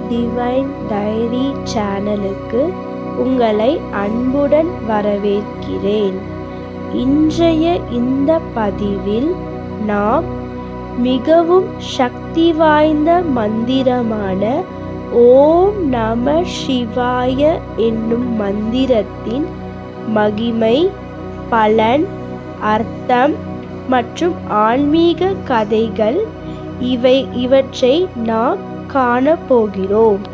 Divine diary சேனலுக்கு உங்களை அன்புடன் வரவேற்கிறேன். இன்றைய இந்த பதிவில் நாம் மிகவும் சக்தி வாய்ந்த மந்திரமான ஓம் நம சிவாய என்னும் மந்திரத்தின் மகிமை, பலன், அர்த்தம் மற்றும் ஆன்மீக கதைகள் இவற்றை நாம் காணப்போகிறோம்.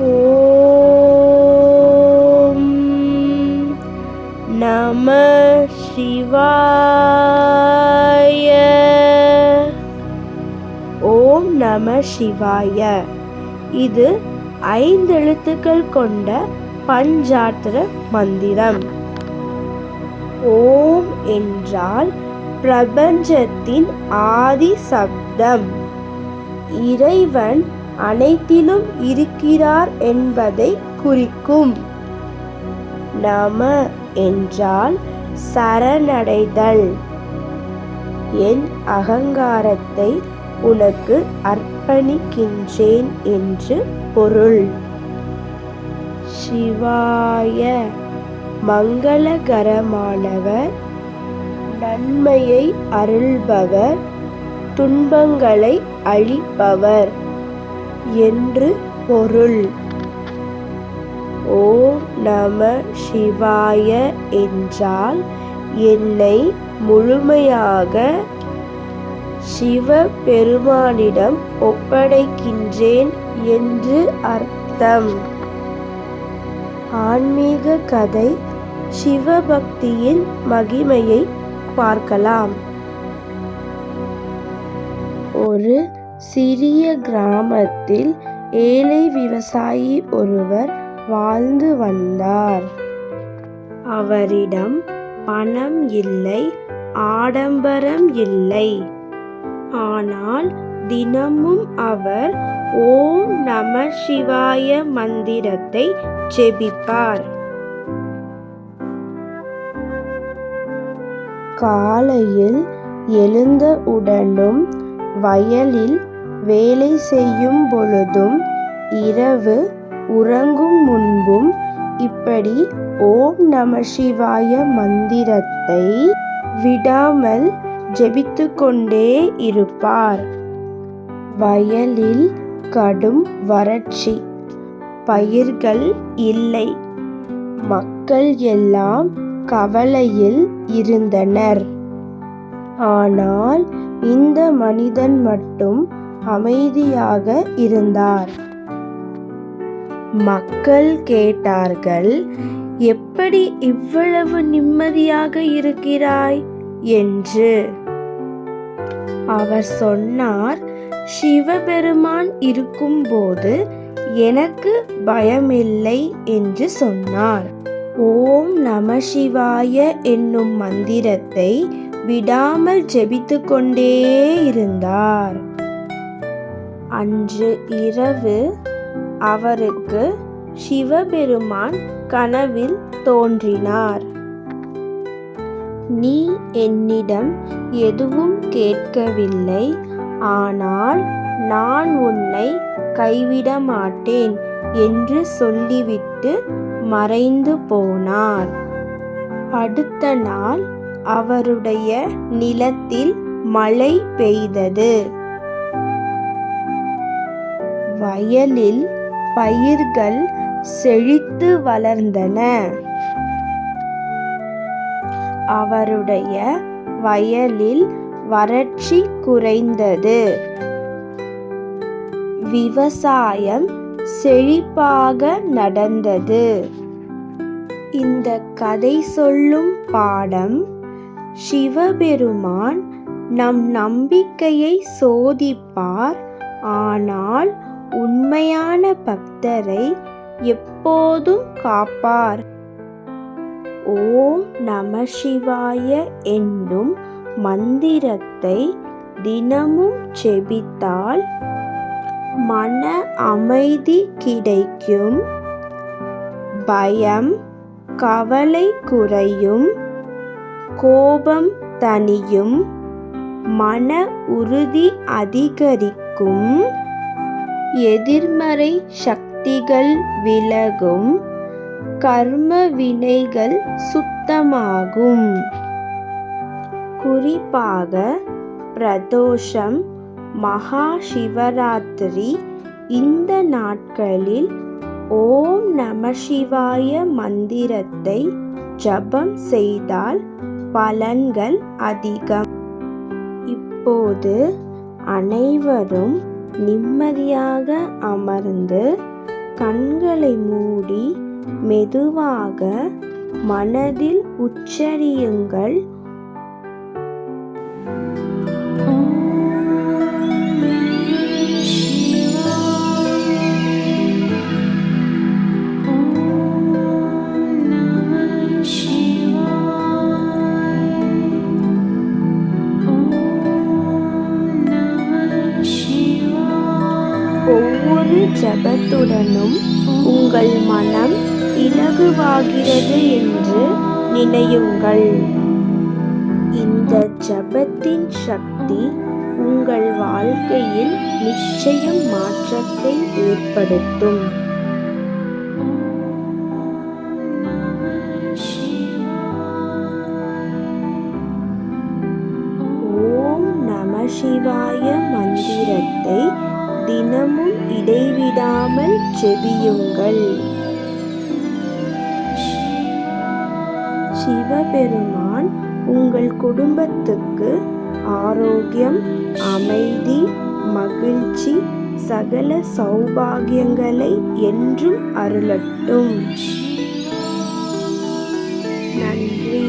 ஓம் நம சிவாய. ஓம் நம சிவாய இது 5 எழுத்துக்கள் கொண்ட பஞ்சாட்சர மந்திரம். ஓம் என்றால் பிரபஞ்சத்தின் ஆதி சப்தம். இறைவன் அனைத்திலும் இருக்கிறார் என்பதை குறிக்கும். நம என்றால் சரணடைதல். என் அகங்காரத்தை உனக்கு அர்ப்பணிக்கின்றேன் என்று பொருள். சிவாய மங்களகரமானவர், நன்மையை அருள்பவர், துன்பங்களை அழிப்பவர் என்று பொருள். ஓம் நம சிவாய என்றால் என்னை முழுமையாக சிவபெருமானிடம் ஒப்படைக்கின்றேன் என்று அர்த்தம். ஆன்மீக கதை, சிவபக்தியின் மகிமையை பார்க்கலாம். ஒரு சிறிய கிராமத்தில் ஏழை விவசாயி ஒருவர் வாழ்ந்து வந்தார். அவரிடம் பணம் இல்லை, ஆடம்பரம் இல்லை. ஆனால் தினமும் அவர் ஓம் நம சிவாய மந்திரத்தை ஜெபிப்பார். காலையில் எழுந்த உடனும், வயலில் வேலை செய்யும் பொழுதும், இரவு உறங்கும் முன்பும் இப்படி ஓம் நம சிவாய மந்திரத்தை விடாமல் ஜெபித்து கொண்டே இருப்பார். வயலில் கடும் வறட்சி, பயிர்கள் இல்லை. மக்கள் எல்லாம் கவலையில் இருந்தனர். ஆனால் இந்த மனிதன் மட்டும் அமைதியாக இருந்தார். மக்கள் கேட்டார்கள், எப்படி இவ்வளவு நிம்மதியாக இருக்கிறாய் என்று. அவர் சொன்னார், சிவபெருமான் இருக்கும்போது எனக்கு பயமில்லை என்று சொன்னார். ஓம் நம சிவாய என்னும் மந்திரத்தை விடாமல் ஜெபித்து கொண்டே இருந்தார். அன்று இரவு அவருக்கு சிவபெருமான் கனவில் தோன்றினார். நீ என்னிடம் எதுவும் கேட்கவில்லை, ஆனால் நான் உன்னை கைவிட மாட்டேன் என்று சொல்லிவிட்டு மறைந்து போனார். அடுத்த நாள் அவருடைய நிலத்தில் மழை பெய்தது. வயலில் பயிர்கள் செழித்து வளர்ந்தன. அவருடைய வயலில் வறட்சி குறைந்தது. விவசாயம் செழிப்பாக நடந்தது. இந்த கதை சொல்லும் பாடம்: சிவபெருமான் நம் நம்பிக்கையை சோதிப்பார், ஆனால் உண்மையான பக்தரை எப்போதும் காப்பார். ஓம் நம சிவாய என்னும் மந்திரத்தை தினமும் ஜெபித்தால் மன அமைதி கிடைக்கும், பயம் கவலை குறையும், கோபம் தணியும், மன உறுதி அதிகரிக்கும், எதிர்மறை சக்திகள் விலகும், கர்ம வினைகள் சுத்தமாகும். குறிப்பாக பிரதோஷம், மகா சிவராத்திரி இந்த நாட்களில் ஓம் நம சிவாய மந்திரத்தை ஜபம் செய்தால் பலன்கள் அதிகம். இப்போது அனைவரும் நிம்மதியாக அமர்ந்து கண்களை மூடி மெதுவாக மனதில் உச்சரியுங்கள். ஒவ்வொரு ஜபத்துடனும் உங்கள் மனம் இலகுவாகிறது என்று நினையுங்கள். இந்த ஜபத்தின் சக்தி உங்கள் வாழ்க்கையில் நிச்சயம் மாற்றத்தை ஏற்படுத்தும். ஓம் நம சிவாய மந்திரத்தை தினமும் இடைவிடாமல் ஜெபியுங்கள். சிவபெருமான் உங்கள் குடும்பத்துக்கு ஆரோக்கியம், அமைதி, மகிழ்ச்சி, சகல சௌபாகியங்களை என்றும் அருளட்டும். நன்றி.